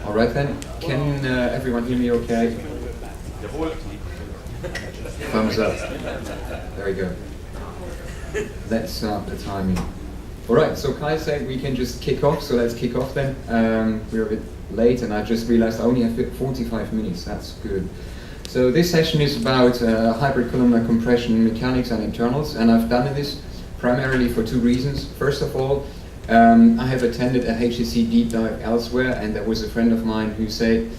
All right then, can everyone hear me okay? Thumbs up. There we go. Let's start the timing. All right, so Kai said we can just kick off, so let's kick off then. We're a bit late and I just realized I only have 45 minutes, that's good. So this session is about hybrid columnar compression mechanics and internals, and I've done this primarily for two reasons. First of all, I have attended a HCC deep dive elsewhere, and there was a friend of mine who said,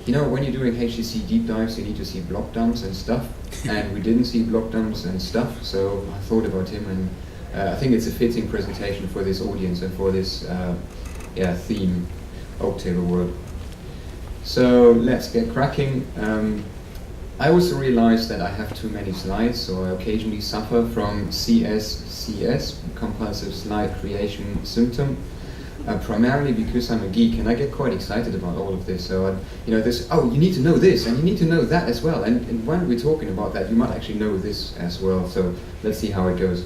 you know, when you're doing HCC deep dives, you need to see block dumps and stuff, and we didn't see block dumps and stuff, so I thought about him, and I think it's a fitting presentation for this audience and for this theme, Oaktable world. So let's get cracking. I also realized that I have too many slides, so I occasionally suffer from CSCS, compulsive slide creation symptom, primarily because I'm a geek and I get quite excited about all of this. So, you need to know this and you need to know that as well. And when we're talking about that, you might actually know this as well. So let's see how it goes.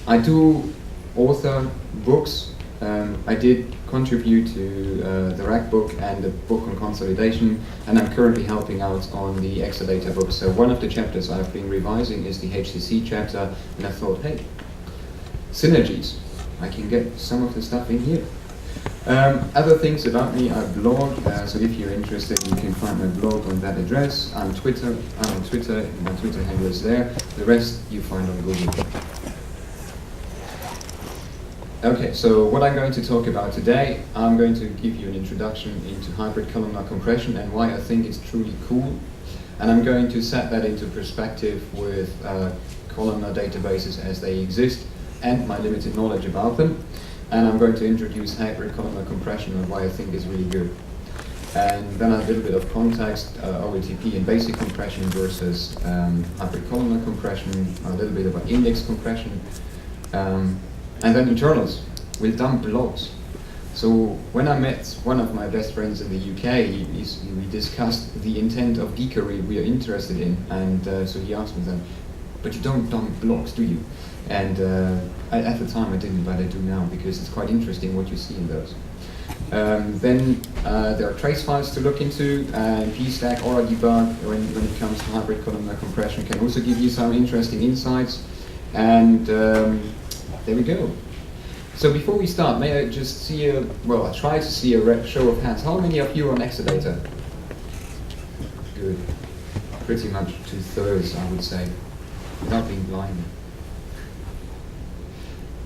I do author books. I did contribute to the RAC book and the book on consolidation, and I'm currently helping out on the Exadata book. So one of the chapters I've been revising is the HCC chapter, and I thought, hey, synergies. I can get some of the stuff in here. Other things about me, I blog, so if you're interested, you can find my blog on that address. I'm on Twitter, my Twitter handle is there. The rest you find on Google. Okay, so what I'm going to talk about today, I'm going to give you an introduction into hybrid columnar compression and why I think it's truly cool. And I'm going to set that into perspective with columnar databases as they exist and my limited knowledge about them. And I'm going to introduce hybrid columnar compression and why I think it's really good. And then a little bit of context, OLTP and basic compression versus hybrid columnar compression, a little bit about index compression. And then internals with dump blocks. So when I met one of my best friends in the UK, we discussed the intent of geekery we are interested in, and so he asked me then, but you don't dump blocks, do you? And at the time I didn't, but I do now, because it's quite interesting what you see in those. Then there are trace files to look into, and pstack or debug when it comes to hybrid columnar compression can also give you some interesting insights. And there we go. So before we start, may I just see I try to see a show of hands. How many of you are on Exadata? Good. Pretty much 2/3, I would say, without being blind.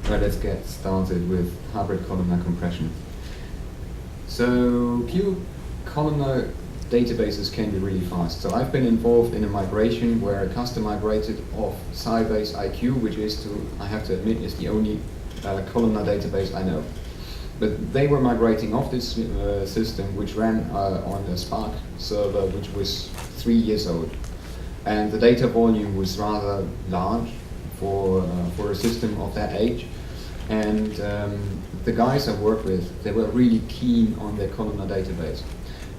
Right, let's get started with hybrid columnar compression. So pure columnar databases can be really fast. So I've been involved in a migration where a customer migrated off Sybase IQ, which is, I have to admit, is the only columnar database I know. But they were migrating off this system, which ran on a Spark server, which was 3 years old. And the data volume was rather large for a system of that age. And the guys I worked with, they were really keen on their columnar database.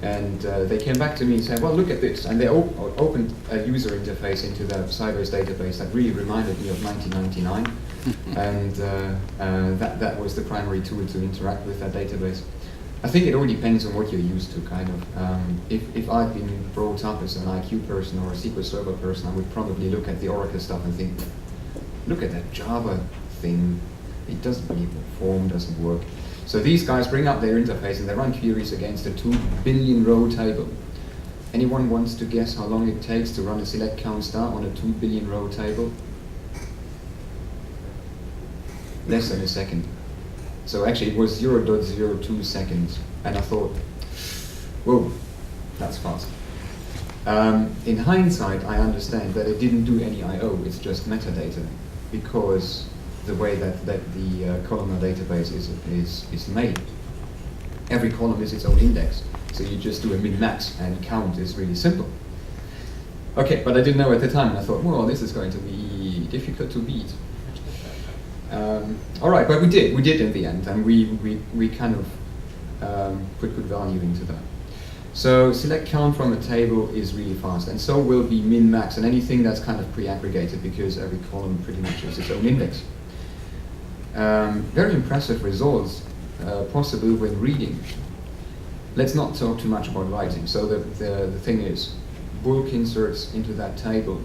And they came back to me and said, well, look at this. And they opened a user interface into the Sybase database that really reminded me of 1999. And that was the primary tool to interact with that database. I think it all depends on what you're used to, kind of. If I'd been brought up as an IQ person or a SQL Server person, I would probably look at the Oracle stuff and think, look at that Java thing. It doesn't really perform, doesn't work. So these guys bring up their interface and they run queries against a 2 billion row table. Anyone wants to guess how long it takes to run a select count star on a 2 billion row table? Less than a second. So actually it was 0.02 seconds. And I thought, whoa, that's fast. In hindsight, I understand that it didn't do any I/O, it's just metadata, because the way that the columnar database is made. Every column is its own index, so you just do a min-max, and count is really simple. Okay, but I didn't know at the time, and I thought, well, this is going to be difficult to beat. All right, but we did in the end, and we kind of put good value into that. So select count from a table is really fast, and so will be min, max, and anything that's kind of pre-aggregated, because every column pretty much has its own index. Very impressive results possible when reading. Let's not talk too much about writing. So the thing is, bulk inserts into that table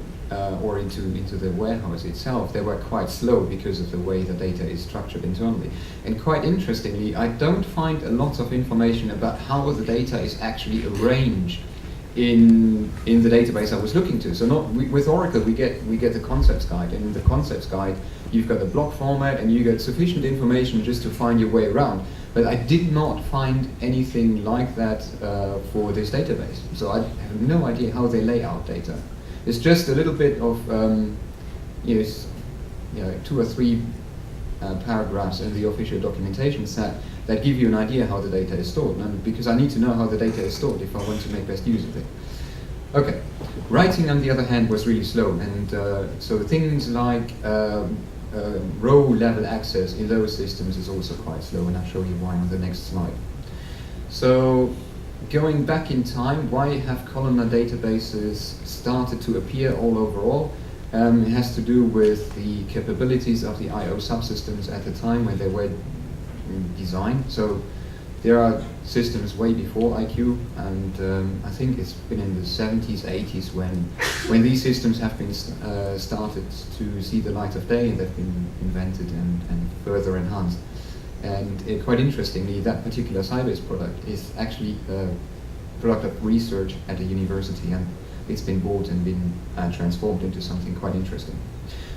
or into the warehouse itself, they were quite slow because of the way the data is structured internally. And quite interestingly, I don't find a lot of information about how the data is actually arranged in the database I was looking to. So with Oracle, we get the concepts guide, and in the concepts guide, you've got the block format, and you get sufficient information just to find your way around. But I did not find anything like that for this database. So I have no idea how they lay out data. It's just a little bit of 2 or 3 paragraphs in the official documentation set that give you an idea how the data is stored. And because I need to know how the data is stored if I want to make best use of it. Okay, writing on the other hand was really slow, and so things like row level access in those systems is also quite slow, and I'll show you why on the next slide. So going back in time, why have columnar databases started to appear all overall? It has to do with the capabilities of the I/O subsystems at the time when they were designed. So there are systems way before IQ, and I think it's been in the 70s, 80s when these systems have been started to see the light of day, and they've been invented and further enhanced. And quite interestingly, that particular Sybase product is actually a product of research at a university, and it's been bought and been transformed into something quite interesting.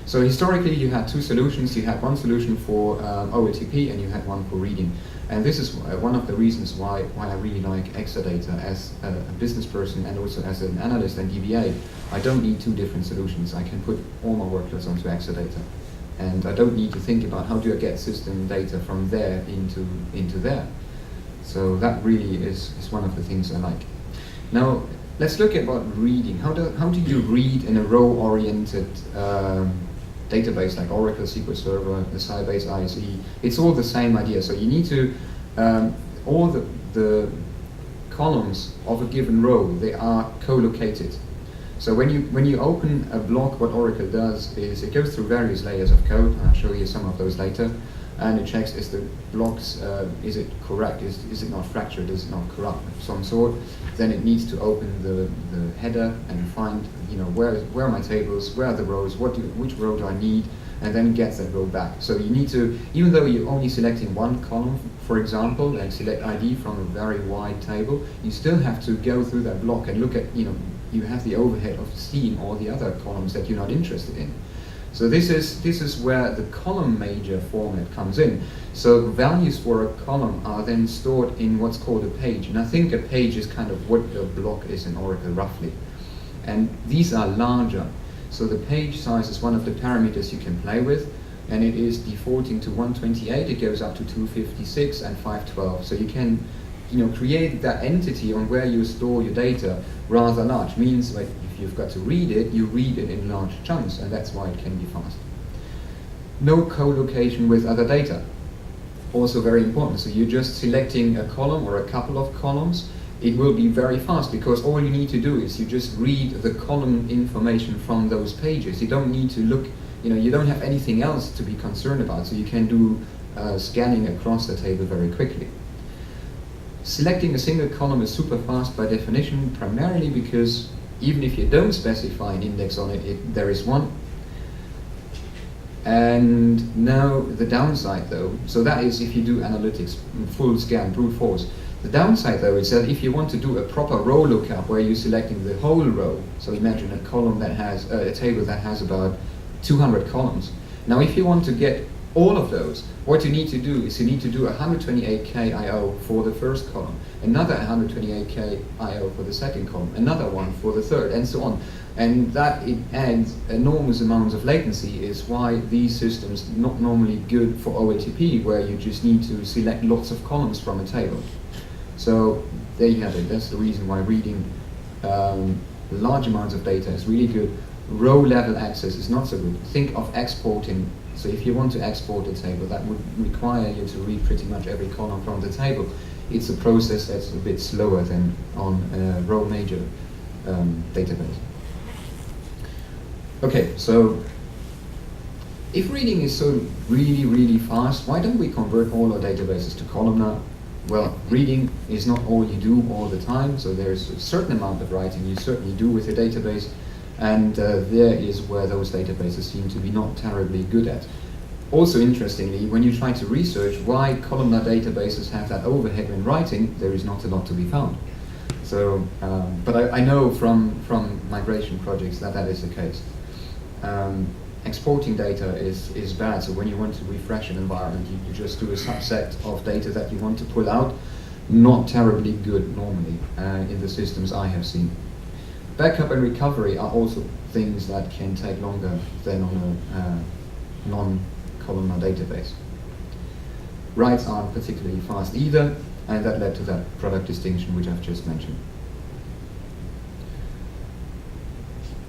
So historically, you had 2 solutions. You had one solution for OLTP, and you had one for reading. And this is one of the reasons why I really like Exadata as a business person, and also as an analyst and DBA. I don't need 2 different solutions. I can put all my workloads onto Exadata. And I don't need to think about how do I get system data from there into there. So that really is one of the things I like. Now, let's look at what reading. How do you read in a row-oriented database like Oracle SQL Server, the Sybase ISE? It's all the same idea. So you need to, all the columns of a given row, they are co-located. So when you open a block, what Oracle does is it goes through various layers of code, and I'll show you some of those later, and it checks is the blocks, is it correct, is it not fractured, is it not corrupt of some sort. Then it needs to open the header and find, where are my tables, where are the rows, which row do I need, and then get that row back. So you need to, even though you're only selecting one column, for example, like select ID from a very wide table, you still have to go through that block and look at, you have the overhead of seeing all the other columns that you're not interested in. So this is where the column major format comes in. So values for a column are then stored in what's called a page. And I think a page is kind of what a block is in Oracle roughly. And these are larger. So the page size is one of the parameters you can play with. And it is defaulting to 128. It goes up to 256 and 512. So you can create that entity on where you store your data rather large. Means like if you've got to read it, you read it in large chunks, and that's why it can be fast. No co-location with other data. Also very important. So you're just selecting a column or a couple of columns. It will be very fast because all you need to do is you just read the column information from those pages. You don't need to look, you don't have anything else to be concerned about. So you can do scanning across the table very quickly. Selecting a single column is super fast by definition, primarily because even if you don't specify an index on it, there is one. And now the downside though, so that is if you do analytics, full scan, brute force. The downside though is that if you want to do a proper row lookup where you're selecting the whole row, so imagine a column that has, a table that has about 200 columns. Now if you want to get all of those, what you need to do is you need to do 128k I/O for the first column, another 128k I/O for the second column, another one for the third, and so on. And that it adds enormous amounts of latency, is why these systems are not normally good for OLTP, where you just need to select lots of columns from a table. So there you have it. That's the reason why reading large amounts of data is really good. Row level access is not so good. Think of exporting. So if you want to export a table, that would require you to read pretty much every column from the table. it's a process that's a bit slower than on a row major database. Okay, so if reading is so really fast, why don't we convert all our databases to columnar? Well, reading is not all you do all the time, so there's a certain amount of writing you certainly do with a database, and there is where those databases seem to be not terribly good at. Also interestingly, when you try to research why columnar databases have that overhead when writing, there is not a lot to be found. So, but I know from migration projects that is the case. Exporting data is bad, so when you want to refresh an environment, you just do a subset of data that you want to pull out. Not terribly good normally in the systems I have seen. Backup and recovery are also things that can take longer than on a non-columnar database. Writes aren't particularly fast either, and that led to that product distinction which I've just mentioned.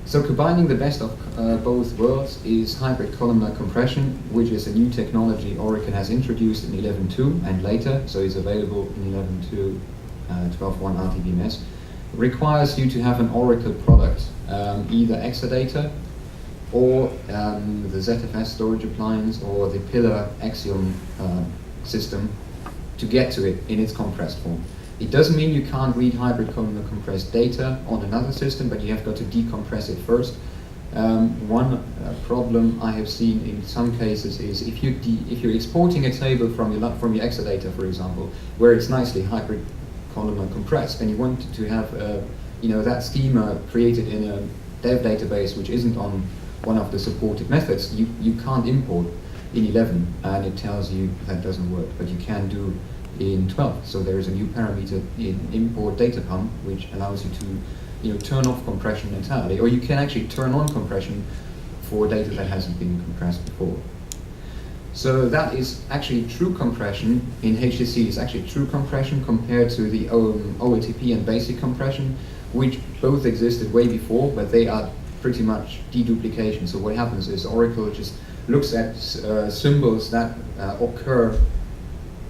So combining the best of both worlds is hybrid columnar compression, which is a new technology Oracle has introduced in 11.2 and later, so is available in 11.2, 12.1 RTBMS. Requires you to have an Oracle product, either Exadata or the ZFS storage appliance or the Pillar Axiom system to get to it in its compressed form. It doesn't mean you can't read hybrid columnar compressed data on another system, but you have got to decompress it first. One problem I have seen in some cases is if you're exporting a table from your Exadata, for example, where it's nicely hybrid columnar compressed, and you want to have that schema created in a dev database which isn't on one of the supported methods, you can't import in 11, and it tells you that doesn't work, but you can do in 12. So there is a new parameter in import data pump which allows you to turn off compression entirely, or you can actually turn on compression for data that hasn't been compressed before. So that is actually true compression in HCC. It's actually true compression compared to the OLTP and basic compression, which both existed way before, but they are pretty much deduplication. So what happens is Oracle just looks at symbols that occur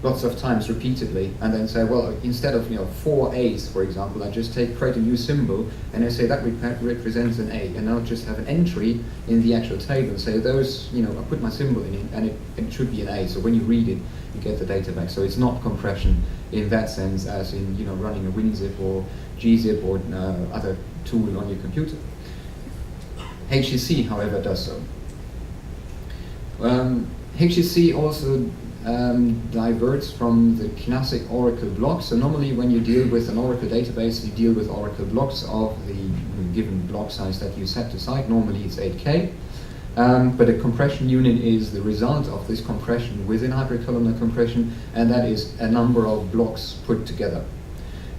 lots of times repeatedly, and then say, well, instead of 4 A's, for example, I just create a new symbol, and I say that represents an A, and I'll just have an entry in the actual table and say those, I put my symbol in it, and it should be an A. So when you read it, you get the data back. So it's not compression in that sense, as in running a WinZip or gzip or other tool on your computer. HCC, however, does so. HCC also diverts from the classic Oracle blocks. So normally when you deal with an Oracle database, you deal with Oracle blocks of the given block size that you set aside. Normally it's 8K. But a compression unit is the result of this compression within hybrid columnar compression, and that is a number of blocks put together.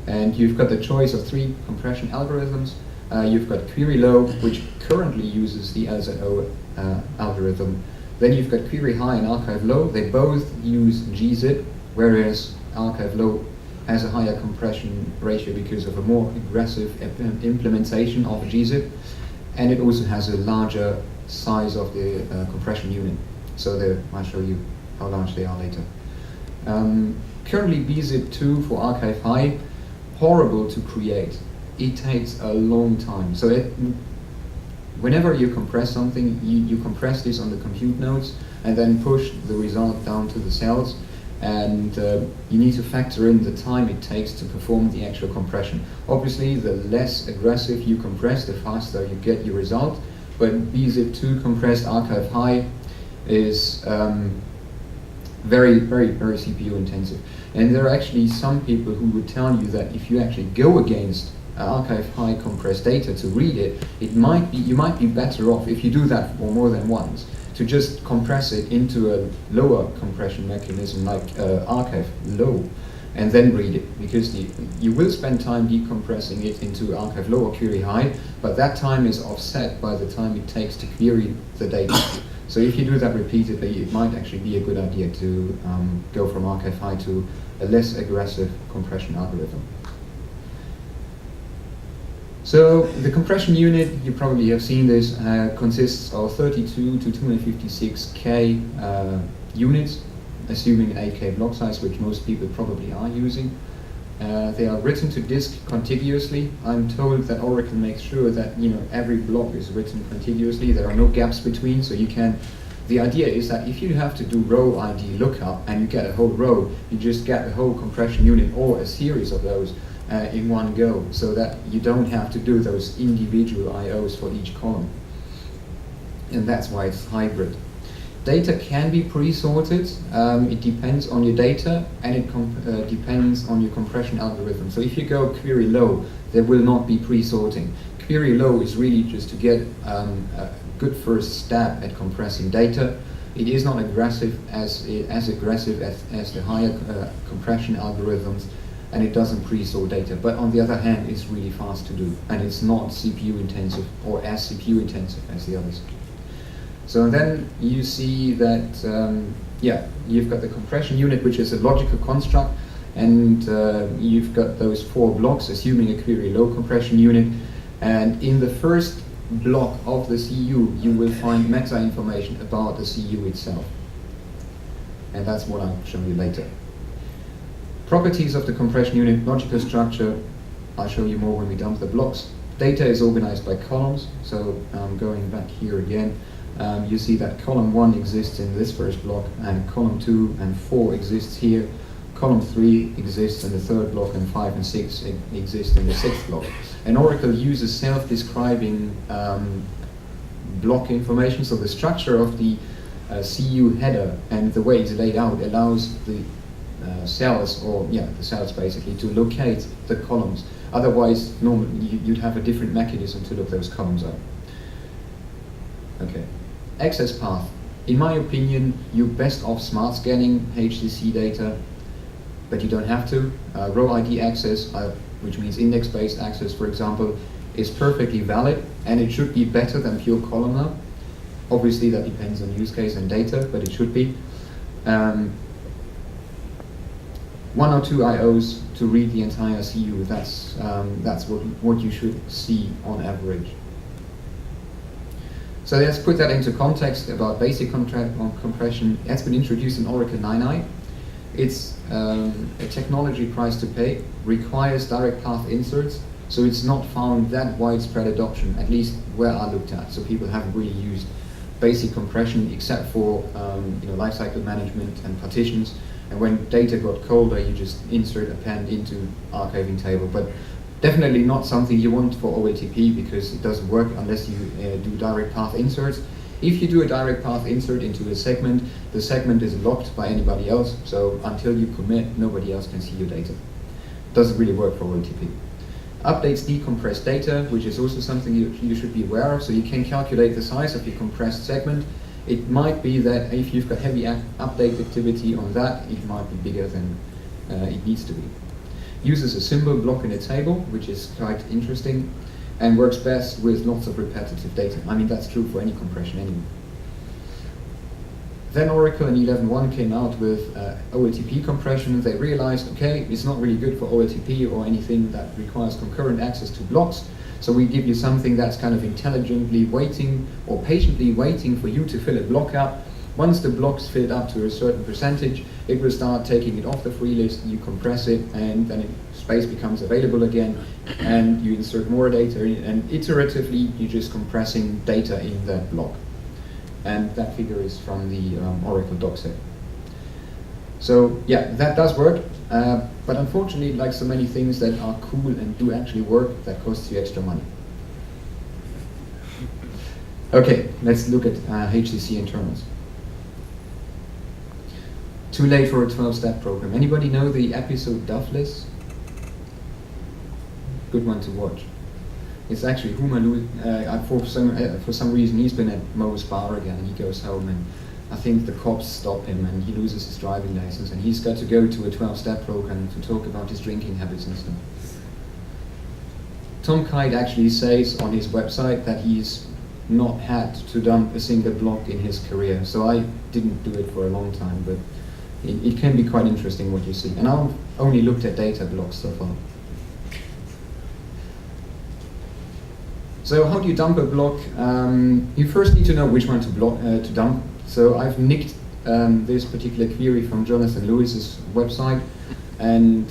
And you've got the choice of 3 compression algorithms. You've got query low, which currently uses the LZO algorithm. Then you've got query high and archive low. They both use gzip, whereas archive low has a higher compression ratio because of a more aggressive implementation of gzip, and it also has a larger size of the compression unit. So I'll show you how large they are later. Currently bzip 2 for archive high, horrible to create. It takes a long time. So whenever you compress something, you compress this on the compute nodes and then push the result down to the cells, and you need to factor in the time it takes to perform the actual compression. Obviously, the less aggressive you compress, the faster you get your result, but bzip2 compressed archive high is very, very, very CPU intensive. And there are actually some people who would tell you that if you actually go against archive high compressed data to read it, you might be better off, if you do that for more than once, to just compress it into a lower compression mechanism like archive low, and then read it, because you will spend time decompressing it into archive low or query high, but that time is offset by the time it takes to query the data. So if you do that repeatedly, it might actually be a good idea to go from archive high to a less aggressive compression algorithm. So the compression unit, you probably have seen this, consists of 32 to 256K units. assuming an 8K block size, which most people probably are using. They are written to disk contiguously. I'm told that Oracle makes sure that every block is written contiguously. There are no gaps between, so you can. The idea is that if you have to do row ID lookup and you get a whole row, you just get the whole compression unit or a series of those in one go, so that you don't have to do those individual IOs for each column. And that's why it's hybrid. Data can be pre-sorted. It depends on your data, and it depends on your compression algorithm. So if you go query low, there will not be pre-sorting. Query low is really just to get a good first stab at compressing data. It is not aggressive as aggressive as the higher compression algorithms, and it doesn't pre-sort data. But on the other hand, it's really fast to do, and it's not CPU intensive or as CPU intensive as the others. So then you see that, you've got the compression unit, which is a logical construct, and you've got those 4 blocks, assuming a query low compression unit. And in the first block of the CU, you will find meta information about the CU itself. And that's what I'll show you later. Properties of the compression unit, logical structure, I'll show you more when we dump the blocks. Data is organized by columns, so going back here again, you see that column 1 exists in this first block, and column 2 and 4 exists here. Column 3 exists in the third block, and 5 and 6 exist in the 6th block. And Oracle uses self-describing block information, so the structure of the CU header and the way it's laid out allows the cells, the cells basically, to locate the columns. Otherwise, normally you'd have a different mechanism to look those columns up. Okay. Access path. In my opinion, you're best off smart scanning HCC data, but you don't have to. Row ID access, which means index-based access, for example, is perfectly valid, and it should be better than pure columnar. Obviously, that depends on use case and data, but it should be. 1 or 2 IOs to read the entire CU. That's what you should see on average. So let's put that into context about basic compression. It's been introduced in Oracle 9i. It's a technology price to pay, requires direct path inserts, so it's not found that widespread adoption, at least where I looked at. So people haven't really used basic compression except for lifecycle management and partitions. And when data got colder, you just insert append into archiving table. But definitely not something you want for OLTP, because it doesn't work unless you do direct path inserts. If you do a direct path insert into a segment, the segment is locked by anybody else, so until you commit, nobody else can see your data. Doesn't really work for OLTP. Updates decompressed data, which is also something you should be aware of, so you can calculate the size of your compressed segment. It might be that if you've got heavy update activity on that, it might be bigger than it needs to be. Uses a symbol block in a table, which is quite interesting, and works best with lots of repetitive data. I mean, that's true for any compression anyway. Then Oracle in 11.1 came out with OLTP compression. They realized, okay, it's not really good for OLTP or anything that requires concurrent access to blocks. So we give you something that's kind of intelligently waiting or patiently waiting for you to fill a block up. Once the block's filled up to a certain percentage, it will start taking it off the free list, you compress it, and then space becomes available again, and you insert more data in, and iteratively you're just compressing data in that block. And that figure is from the Oracle doc set. So yeah, that does work, but unfortunately, like so many things that are cool and do actually work, that costs you extra money. Okay, let's look at HCC internals. Too late for a 12-step program. Anybody know the episode Duffless? Good one to watch. It's actually Humalu. For some reason, he's been at Mo's bar again, and he goes home, and I think the cops stop him, and he loses his driving license, and he's got to go to a 12-step program to talk about his drinking habits and stuff. Tom Kite actually says on his website that he's not had to dump a single block in his career, so I didn't do it for a long time, but it can be quite interesting what you see. And I've only looked at data blocks so far. So how do you dump a block? You first need to know which one to dump. So I've nicked this particular query from Jonathan Lewis's website, and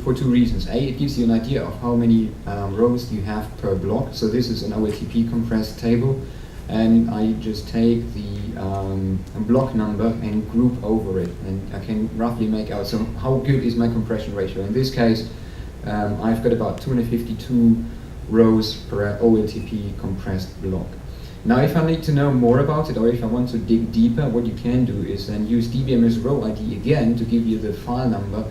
for two reasons. A, it gives you an idea of how many rows you have per block. So this is an OLTP compressed table, and I just take the block number and group over it, and I can roughly make out, so how good is my compression ratio. In this case, I've got about 252 rows per OLTP compressed block. Now if I need to know more about it, or if I want to dig deeper, what you can do is then use DBMS row ID again to give you the file number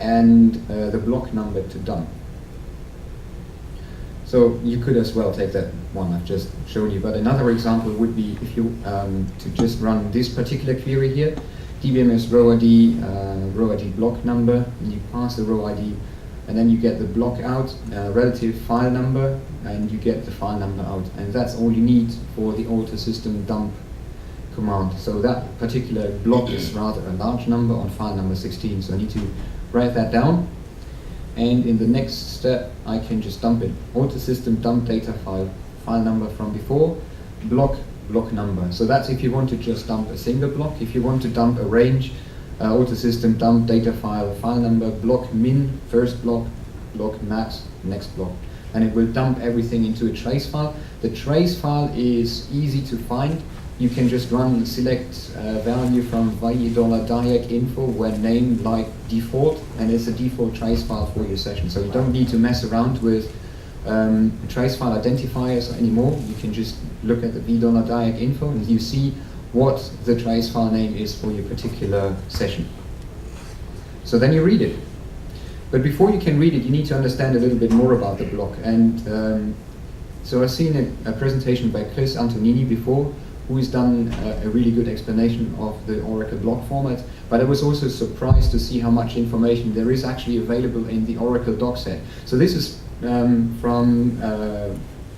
and the block number to dump. So you could as well take that one I've just shown you, but another example would be if you to just run this particular query here, DBMS row ID block number, and you pass the row ID, and then you get the block out, relative file number, and you get the file number out, and that's all you need for the alter system dump command. So that particular block is rather a large number on file number 16, so I need to write that down. And in the next step, I can just dump it. Alter system dump data file number from before, block number. So that's if you want to just dump a single block. If you want to dump a range, alter system dump data file number, block min, first block max, next block. And it will dump everything into a trace file. The trace file is easy to find. You can just run select value from $diag info where name like default, and it's a default trace file for your session. So you don't need to mess around with trace file identifiers anymore. You can just look at the $diag info and you see what the trace file name is for your particular session. So then you read it. But before you can read it, you need to understand a little bit more about the block. And so I've seen a presentation by Chris Antonini before, who has done a really good explanation of the Oracle block format, but I was also surprised to see how much information there is actually available in the Oracle doc set. So this is from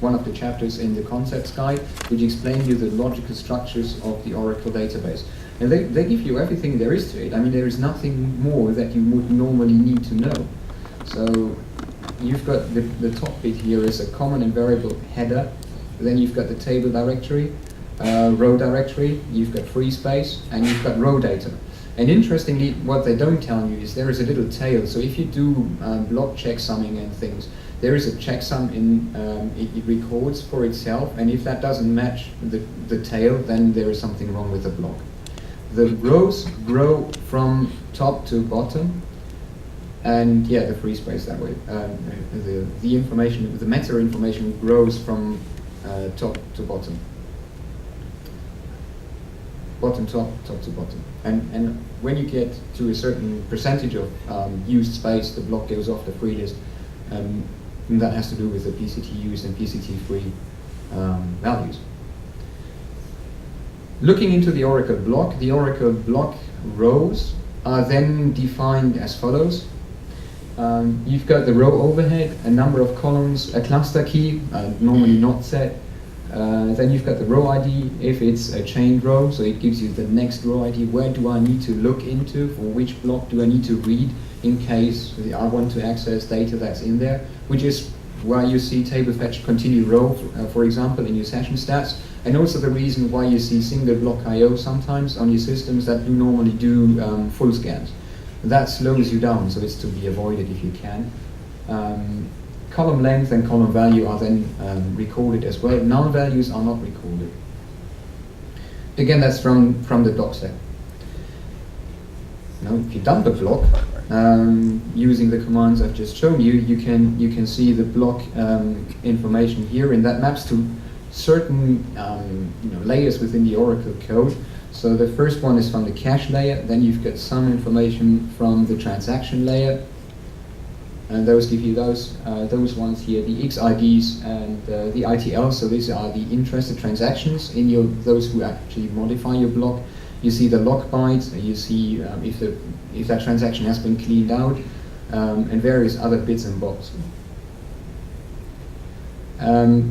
one of the chapters in the concepts guide, which explain you the logical structures of the Oracle database. And they give you everything there is to it. I mean, there is nothing more that you would normally need to know. So you've got the top bit here is a common and variable header, then you've got the table directory, row directory, you've got free space, and you've got row data. And interestingly, what they don't tell you is there is a little tail. So if you do block checksumming and things, there is a checksum in it records for itself, and if that doesn't match the tail, then there is something wrong with the block. The rows grow from top to bottom, and yeah, the free space that way. The information, the meta information grows from top to bottom. Bottom, top to bottom. And when you get to a certain percentage of used space, the block goes off the free list. And that has to do with the PCT used and PCT free values. Looking into the Oracle block rows are then defined as follows. You've got the row overhead, a number of columns, a cluster key, normally not set. Then you've got the row ID if it's a chained row, so it gives you the next row ID. Where do I need to look into? For which block do I need to read in case I want to access data that's in there? Which is why you see table fetch continue row, for example, in your session stats, and also the reason why you see single block I/O sometimes on your systems that do normally do full scans. That slows you down, so it's to be avoided if you can. Column length and column value are then recorded as well. Null values are not recorded. Again, that's from the doc set. Now, if you dump a block using the commands I've just shown you, you can see the block information here, and that maps to certain layers within the Oracle code. So the first one is from the cache layer. Then you've got some information from the transaction layer. And those give you those ones here, the XIDs and the ITL. So these are the interested transactions in those who actually modify your block. You see the log bytes, you see if that transaction has been cleaned out, and various other bits and bobs.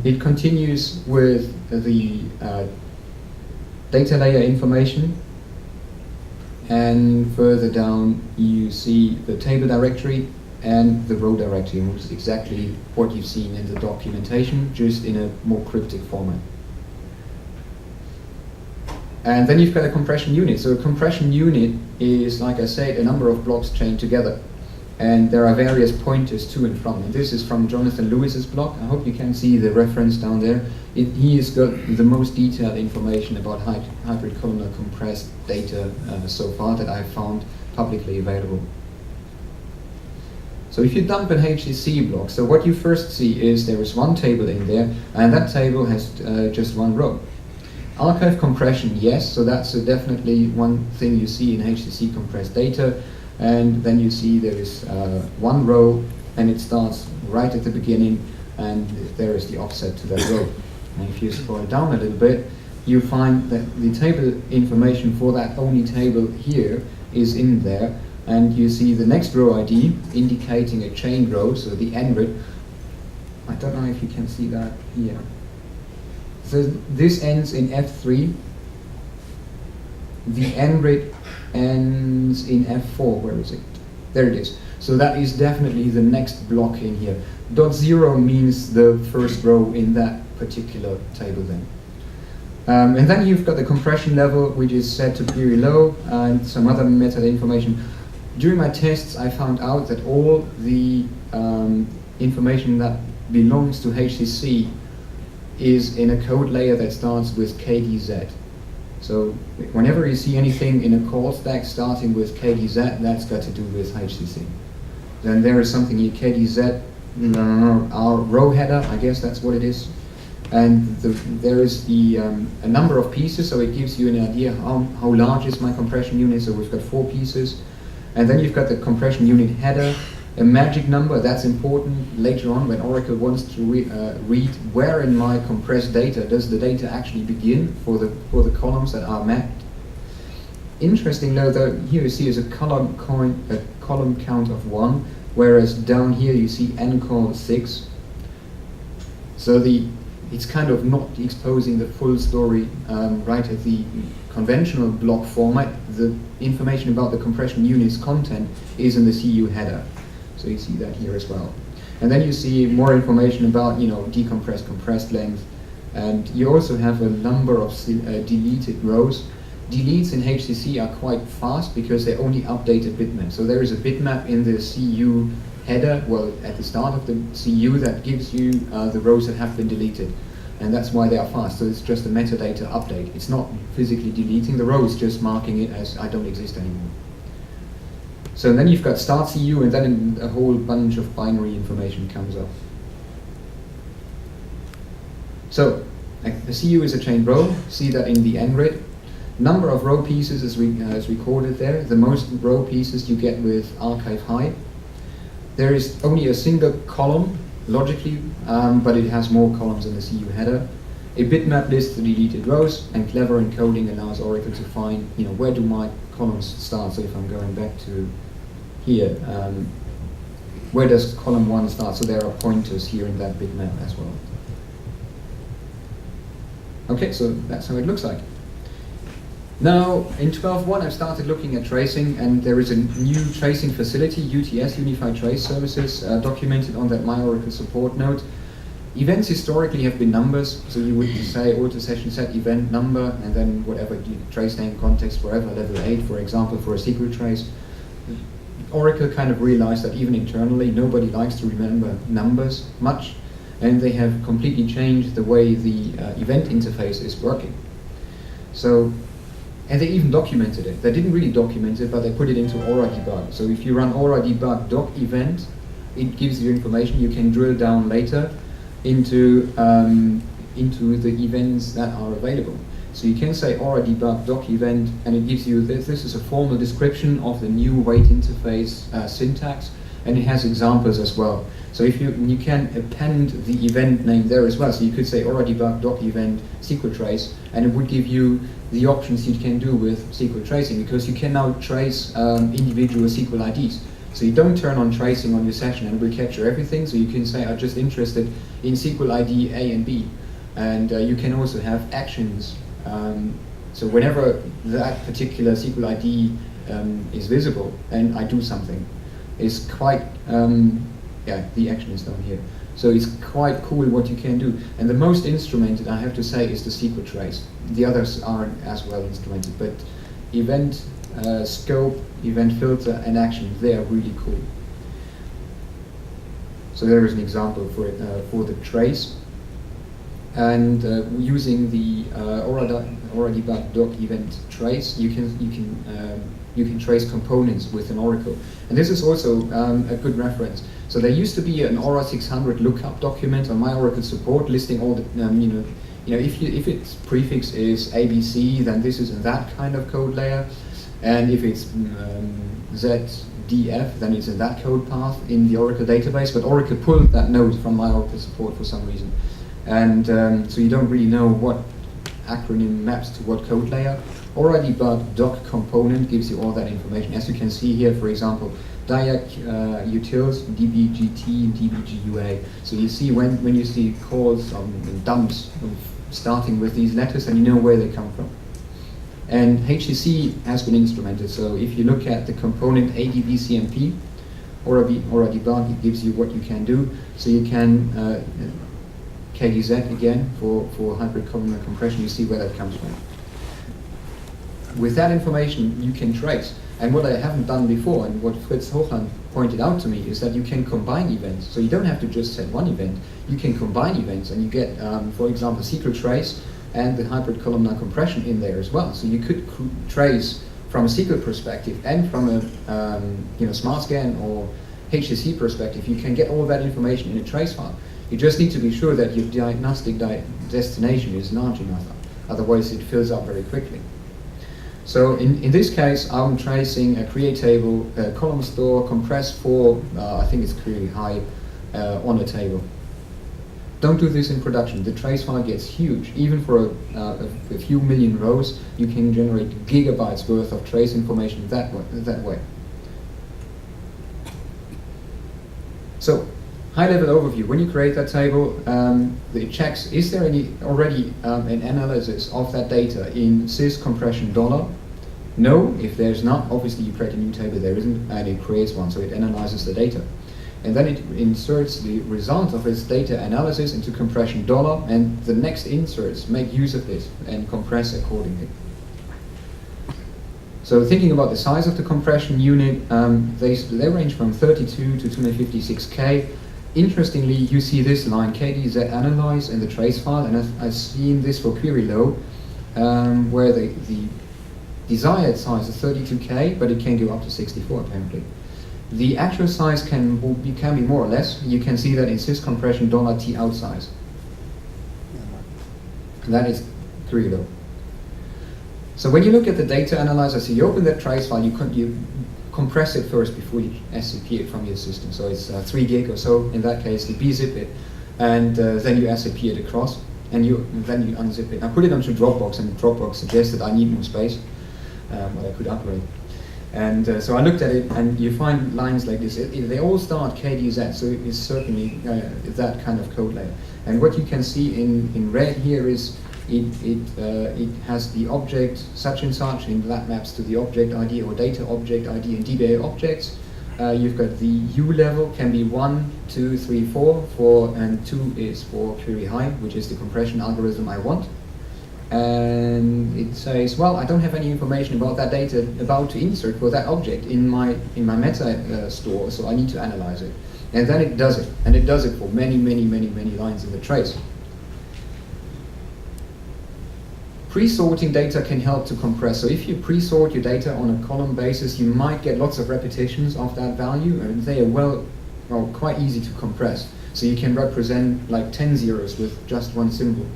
It continues with the data layer information, and further down you see the table directory and the row directory, which is exactly what you've seen in the documentation, just in a more cryptic format. And then you've got a compression unit. So a compression unit is, like I said, a number of blocks chained together. And there are various pointers to and from. And this is from Jonathan Lewis's blog. I hope you can see the reference down there. He has got the most detailed information about hybrid columnar compressed data so far that I've found publicly available. So if you dump an HCC block, so what you first see is there is one table in there, and that table has just one row. Archive compression, yes, so that's definitely one thing you see in HCC compressed data, and then you see there is one row, and it starts right at the beginning, and there is the offset to that row. And if you scroll down a little bit, you find that the table information for that only table here is in there, and you see the next row ID indicating a chain row, so the NRID. I don't know if you can see that here. So this ends in F3. The NRID ends in F4. Where is it? There it is. So that is definitely the next block in here. .0 means the first row in that particular table then. And then you've got the compression level, which is set to very low, and some other meta information. During my tests, I found out that all the information that belongs to HCC is in a code layer that starts with KDZ. So whenever you see anything in a call stack starting with KDZ, that's got to do with HCC. Then there is something here, KDZ, our row header, I guess that's what it is. And there is a number of pieces, so it gives you an idea how large is my compression unit. So we've got 4 pieces. And then you've got the compression unit header, a magic number. That's important later on when Oracle wants to read where in my compressed data does the data actually begin for the columns that are mapped. Interesting though, here you see is a column count of 1, whereas down here you see ncol 6. So it's kind of not exposing the full story right at the conventional block format. The information about the compression unit's content is in the CU header. So you see that here as well. And then you see more information about, decompressed, compressed length. And you also have a number of deleted rows. Deletes in HCC are quite fast because they only update a bitmap. So there is a bitmap in the CU header, well, at the start of the CU, that gives you the rows that have been deleted. And that's why they are fast. So it's just a metadata update. It's not physically deleting the row, it's just marking it as I don't exist anymore. So then you've got start CU, and then a whole bunch of binary information comes up. So the CU is a chained row. See that in the NRID. Number of row pieces is recorded there. The most row pieces you get with archive high. There is only a single column logically, but it has more columns in the CU header. A bitmap lists the deleted rows, and clever encoding allows Oracle to find, where do my columns start. So if I'm going back to here, where does column 1 start? So there are pointers here in that bitmap as well. Okay, so that's how it looks like. Now, in 12.1, I've started looking at tracing, and there is a new tracing facility, UTS, Unified Trace Services, documented on that MyOracle support note. Events historically have been numbers, so you would say auto session set event number, and then whatever trace name context forever, level 8, for example, for a secret trace. Oracle kind of realized that even internally, nobody likes to remember numbers much, and they have completely changed the way the event interface is working. So, and they even documented it. They didn't really document it, but they put it into Aura debug. So if you run Aura debug doc event, it gives you information you can drill down later into the events that are available. So you can say Aura debug doc event, and it gives you this is a formal description of the new wait interface syntax, and it has examples as well. So if you can append the event name there as well. So you could say Aura debug doc event secret trace, and it would give you the options you can do with SQL tracing, because you can now trace individual SQL IDs. So you don't turn on tracing on your session and it will capture everything. So you can say, I'm just interested in SQL ID A and B. And you can also have actions. So whenever that particular SQL ID is visible and I do something, it's quite, the action is down here. So it's quite cool what you can do. And the most instrumented, I have to say, is the secret trace. The others aren't as well instrumented, but event scope, event filter, and action, they are really cool. So there is an example for it, for the trace. And using the already Bach doc event trace, you can trace components with an oracle. And this is also a good reference. So there used to be an Aura 600 lookup document on my Oracle support listing all the if its prefix is ABC, then this is in that kind of code layer, and if it's ZDF, then it's in that code path in the Oracle database. But Oracle pulled that node from my Oracle support for some reason, and so you don't really know what acronym maps to what code layer. Already Bach doc component gives you all that information. As you can see here, for example, Diac utils, dbgt, dbgua. So you see when you see calls and dumps starting with these letters, and you know where they come from. And HCC has been instrumented. So if you look at the component adbcmp, already Bach, it gives you what you can do. So you can KDZ again for hybrid columnar compression. You see where that comes from. With that information, you can trace. And what I haven't done before, and what Fritz Hochland pointed out to me, is that you can combine events. So you don't have to just set one event. You can combine events, and you get, for example, secret trace and the hybrid columnar compression in there as well. So you could trace from a secret perspective and from a smart scan or HCC perspective. You can get all that information in a trace file. You just need to be sure that your diagnostic destination is large enough. Otherwise, it fills up very quickly. So in this case, I'm tracing a create table, a column store, compressed for, I think it's query high, on a table. Don't do this in production. The trace file gets huge. Even for a few million rows, you can generate gigabytes worth of trace information that way. So, high-level overview. When you create that table, it checks, is there already an analysis of that data in sys compression $? No. If there's not, obviously you create a new table. There isn't, and it creates one, so it analyzes the data. And then it inserts the result of its data analysis into compression $, and the next inserts make use of this and compress accordingly. So thinking about the size of the compression unit, they range from 32 to 256K. Interestingly, you see this line, KDZ analyze in the trace file, and I've seen this for query low, where the desired size is 32K, but it can go up to 64 apparently. The actual size can be more or less. You can see that in sys compression $T out size. That is query low. So when you look at the data analyzer, so you open that trace file, you compress it first before you SCP it from your system. So it's 3 gig or so in that case. You bzip it, and then you SCP it across, and then you unzip it. I put it onto Dropbox, and Dropbox suggested I need more space, but I could upgrade. And so I looked at it, and you find lines like this. They all start KDZ, so it's certainly that kind of code layer. And what you can see in red here is it has the object such and such, and that maps to the object ID or data object ID and DBA objects. You've got the U level, can be 1, 2, 3, 4, and 2 is for query high, which is the compression algorithm I want. And it says, well, I don't have any information about that data about to insert for that object in my meta store, so I need to analyze it. And then it does it, and it does it for many lines in the trace. Pre-sorting data can help to compress. So if you pre-sort your data on a column basis, you might get lots of repetitions of that value, and they are quite easy to compress. So you can represent like 10 zeros with just one symbol.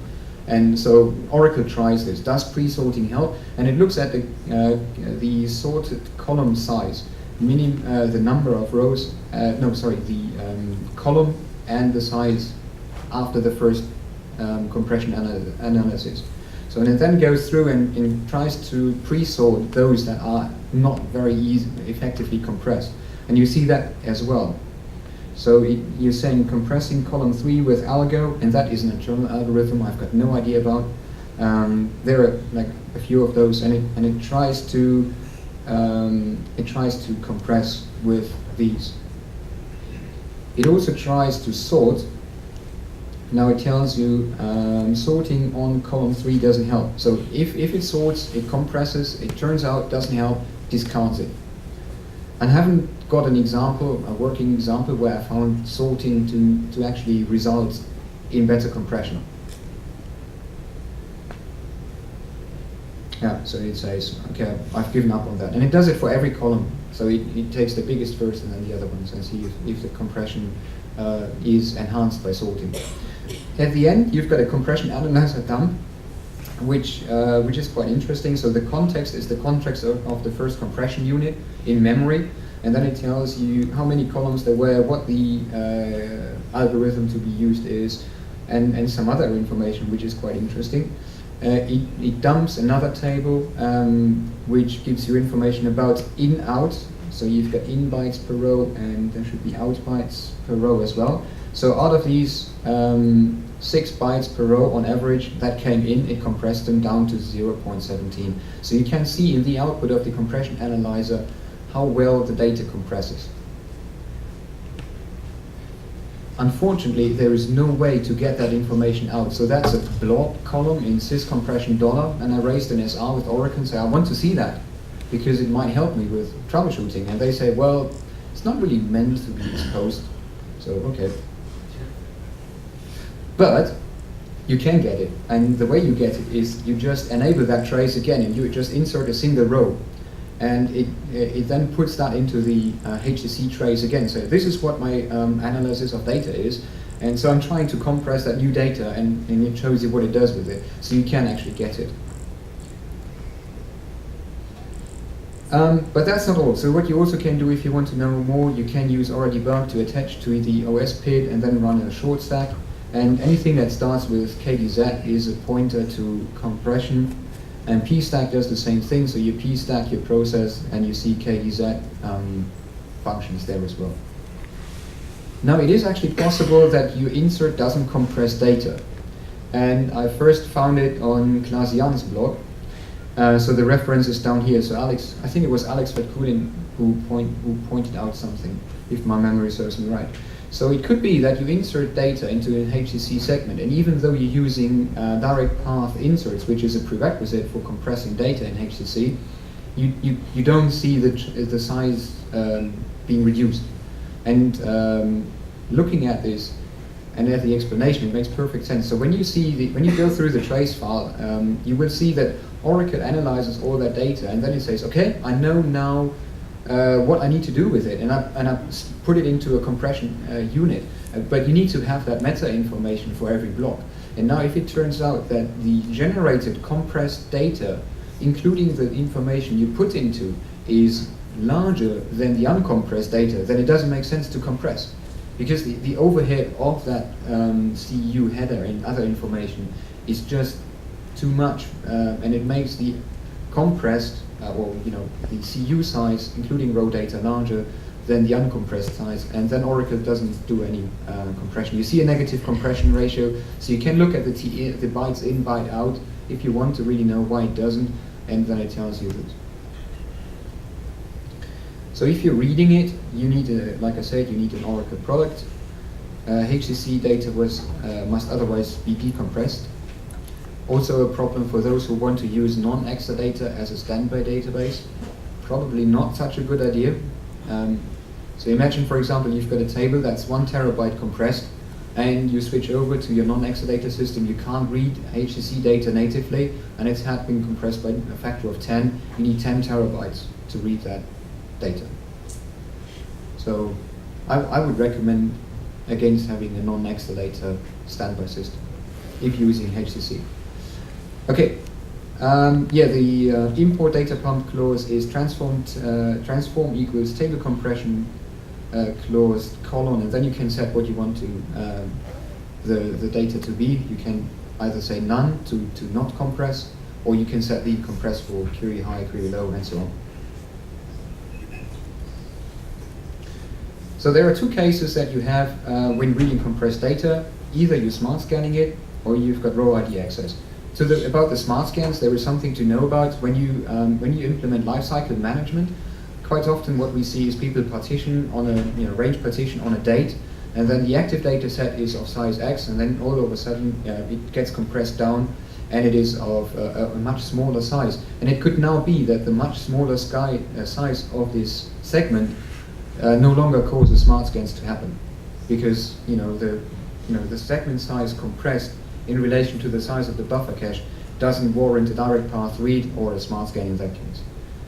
And so Oracle tries this. Does pre-sorting help? And it looks at the sorted column size, meaning the number of rows. The column and the size after the first compression analysis. So and it then goes through and tries to pre-sort those that are not very effectively compressed. And you see that as well. So you're saying compressing column 3 with algo, and that is an internal algorithm I've got no idea about. There are like a few of those, and it tries to compress with these. It also tries to sort now it tells you sorting on column 3 doesn't help. So if it sorts, it compresses, it turns out doesn't help, discards it. And I haven't got an example, a working example, where I found sorting to actually result in better compression. Yeah, so it says, okay, I've given up on that. And it does it for every column. So it takes the biggest first and then the other ones and see if the compression is enhanced by sorting. At the end, you've got a compression analyzer dump, which is quite interesting. So the context is the context of the first compression unit in memory, and then it tells you how many columns there were, what the algorithm to be used is, and some other information, which is quite interesting. It dumps another table which gives you information about in-out. So you've got in bytes per row, and there should be out bytes per row as well. So out of these 6 bytes per row on average that came in, it compressed them down to 0.17. So you can see in the output of the compression analyzer how well the data compresses. Unfortunately, there is no way to get that information out. So that's a blob column in syscompression $, and I raised an SR with Oracle and say, I want to see that because it might help me with troubleshooting. And they say, well, it's not really meant to be exposed. So, okay. But you can get it. And the way you get it is you just enable that trace again, and you just insert a single row. And it then puts that into the HCC trace again. So this is what my analysis of data is. And so I'm trying to compress that new data, and it shows you what it does with it. So you can actually get it. But that's not all. So what you also can do, if you want to know more, you can use ORDebug to attach to the OS PID and then run a short stack. And anything that starts with KDZ is a pointer to compression. And pstack does the same thing, so you pstack your process and you see KDZ functions there as well. Now it is actually possible that your insert doesn't compress data. And I first found it on Klaas Jan's blog. So the reference is down here. So Alex, I think it was Alex Vetkulin who pointed out something, if my memory serves me right. So it could be that you insert data into an HCC segment, and even though you're using direct path inserts, which is a prerequisite for compressing data in HCC, you don't see the size being reduced. And looking at this and at the explanation, it makes perfect sense. So when you go through the trace file, you will see that Oracle analyzes all that data, and then it says, okay, I know now what I need to do with it, and I put it into a compression unit. But you need to have that meta information for every block. And now if it turns out that the generated compressed data, including the information you put into, is larger than the uncompressed data, then it doesn't make sense to compress. Because the overhead of that CU header and other information is just too much, and it makes the compressed the CU size, including row data, larger than the uncompressed size, and then Oracle doesn't do any compression. You see a negative compression ratio, so you can look at the bytes in, byte out, if you want to really know why it doesn't, and then it tells you that. So if you're reading it, you need, like I said, you need an Oracle product. HCC data must otherwise be decompressed. Also a problem for those who want to use non-Exadata as a standby database. Probably not such a good idea. So imagine, for example, you've got a table that's 1 terabyte compressed, and you switch over to your non-Exadata system. You can't read HCC data natively, and it's had been compressed by a factor of 10. You need 10 terabytes to read that data. So I would recommend against having a non-Exadata standby system if using HCC. Okay, the import data pump clause is transform equals table compression clause colon, and then you can set what you want to the data to be. You can either say none to not compress, or you can set the compress for query high, query low, and so on. So there are two cases that you have when reading compressed data. Either you're smart scanning it, or you've got row ID access. So about the smart scans, there is something to know about. When you implement lifecycle management, quite often what we see is people partition on a range partition on a date, and then the active data set is of size X, and then all of a sudden it gets compressed down, and it is of a much smaller size. And it could now be that the much smaller size of this segment no longer causes smart scans to happen, because the segment size compressed in relation to the size of the buffer cache doesn't warrant a direct path read or a smart scan in that case.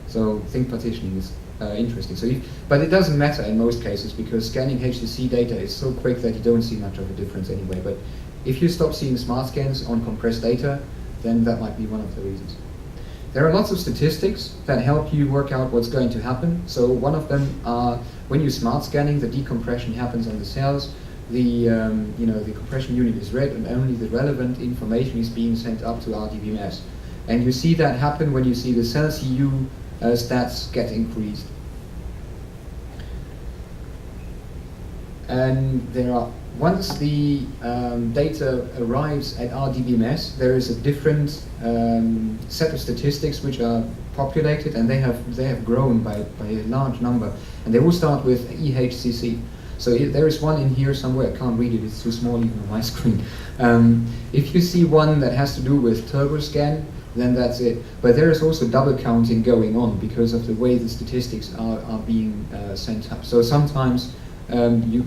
So think partitioning is interesting. But it doesn't matter in most cases, because scanning HCC data is so quick that you don't see much of a difference anyway. But if you stop seeing smart scans on compressed data, then that might be one of the reasons. There are lots of statistics that help you work out what's going to happen. So one of them are, when you're smart scanning, the decompression happens on the cells. The compression unit is read, and only the relevant information is being sent up to RDBMS. And you see that happen when you see the cell CU stats get increased. And once the data arrives at RDBMS, there is a different set of statistics which are populated, and they have grown by a large number, and they all start with EHCC. So there is one in here somewhere. I can't read it; it's too small even on my screen. If you see one that has to do with TurboScan, then that's it. But there is also double counting going on because of the way the statistics are being sent up. So sometimes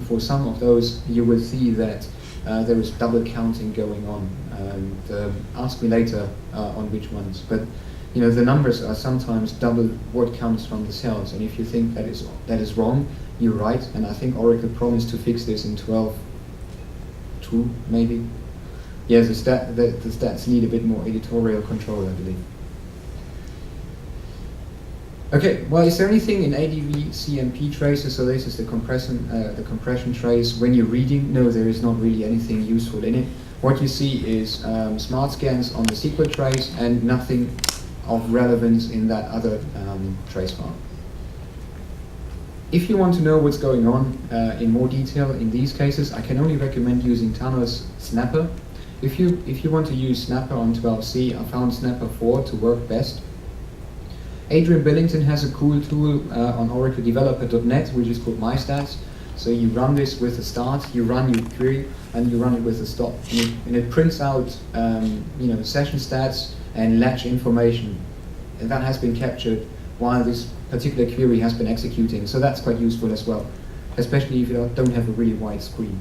for some of those, you will see that there is double counting going on. And ask me later on which ones. But the numbers are sometimes double what comes from the cells. And if you think that is wrong, you're right. And I think Oracle promised to fix this in 12.2 maybe. Yeah, the stats need a bit more editorial control, I believe. Okay, well, is there anything in ADV CMP traces? So this is the compression trace. When you're reading, no, there is not really anything useful in it. What you see is smart scans on the SQL trace and nothing of relevance in that other trace file. If you want to know what's going on in more detail in these cases, I can only recommend using Tano's Snapper. If you want to use Snapper on 12C, I found Snapper 4 to work best. Adrian Billington has a cool tool on oracledeveloper.net, which is called MyStats. So you run this with a start, you run your query, and you run it with a stop. And it prints out session stats and latch information. And that has been captured while this particular query has been executing. So that's quite useful as well, especially if you don't have a really wide screen.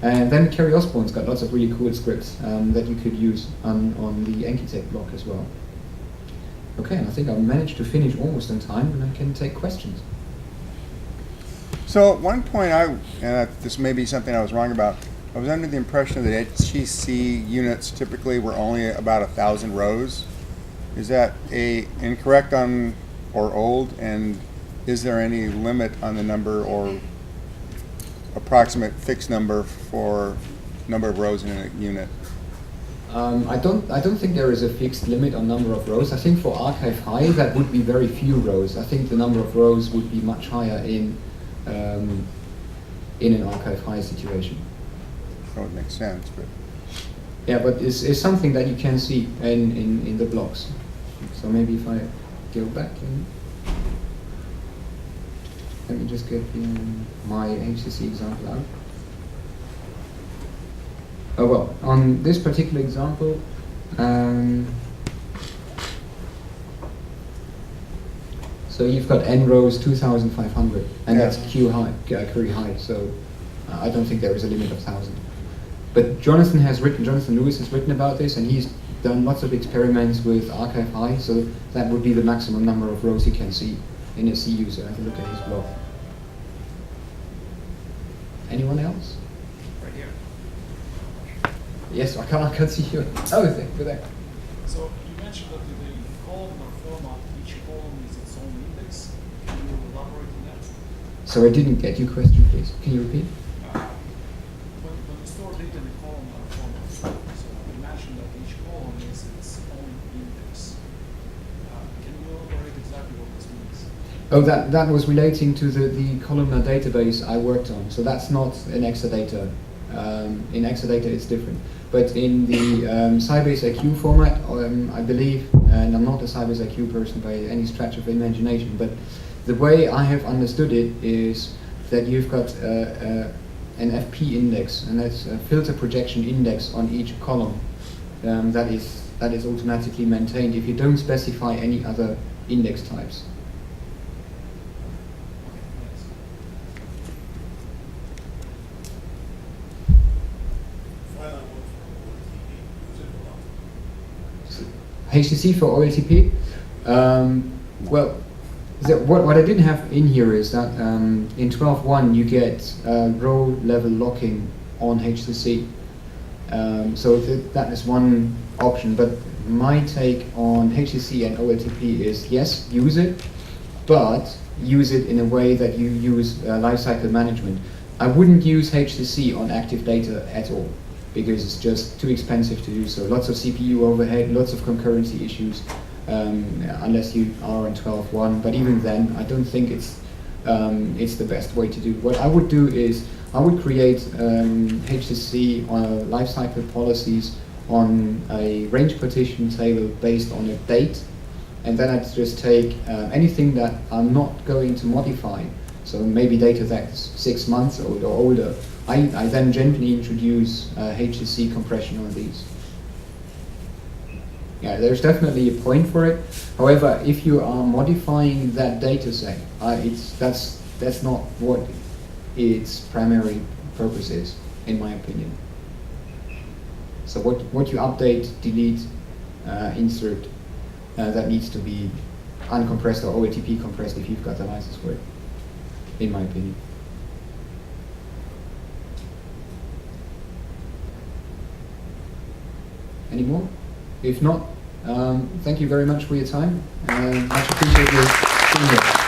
And then Kerry Osborne's got lots of really cool scripts that you could use on the Enkitech block as well. Okay, and I think I've managed to finish almost on time, and I can take questions. So at one point, this may be something I was wrong about, I was under the impression that HCC units typically were only about 1,000 rows. Is that incorrect or old? And is there any limit on the number or approximate fixed number for number of rows in a unit? I don't think there is a fixed limit on number of rows. I think for archive high, that would be very few rows. I think the number of rows would be much higher in an archive high situation. That would make sense, but yeah, but it's something that you can see in the blocks. So maybe if I go back and let me just get my HCC example out. Oh well, on this particular example, so you've got n rows 2,500, and that's query high. So I don't think there is a limit of 1,000. But Jonathan Lewis has written about this, and he's done lots of experiments with archive high. So that would be the maximum number of rows you can see in a CU. So have a look at his blog. Anyone else? Right here. Yes, I can't see you. Oh, thank you. So you mentioned that in the columnar format, each column is its own index. Can you elaborate on that? So I didn't get your question, please. Can you repeat? When you store data in the columnar format, so you mentioned that each column is its own index. Can you elaborate exactly what this means? Oh, that was relating to the columnar database I worked on. So that's not an Exadata. In Exadata it's different. But in the Sybase IQ format, I believe, and I'm not a Sybase IQ person by any stretch of imagination, but the way I have understood it is that you've got an FP index, and that's a filter projection index on each column. That is automatically maintained if you don't specify any other index types. HCC for OLTP? Well, what I didn't have in here is that in 12.1 you get row level locking on HCC. So that is one option, but my take on HCC and OLTP is yes, use it, but use it in a way that you use lifecycle management. I wouldn't use HCC on active data at all, because it's just too expensive to do so. Lots of CPU overhead, lots of concurrency issues, unless you are on 12.1. But even then, I don't think it's the best way to do. What I would do is I would create HCC on lifecycle policies on a range partition table based on a date, and then I'd just take anything that I'm not going to modify. So maybe data that's 6 months old or older. I then gently introduce HCC compression on these. Yeah, there's definitely a point for it. However, if you are modifying that data set, that's not what its primary purpose is, in my opinion. So what you update, delete, insert, that needs to be uncompressed or OLTP compressed if you've got the license for it, in my opinion. Any more? If not, thank you very much for your time. Much appreciate you being here.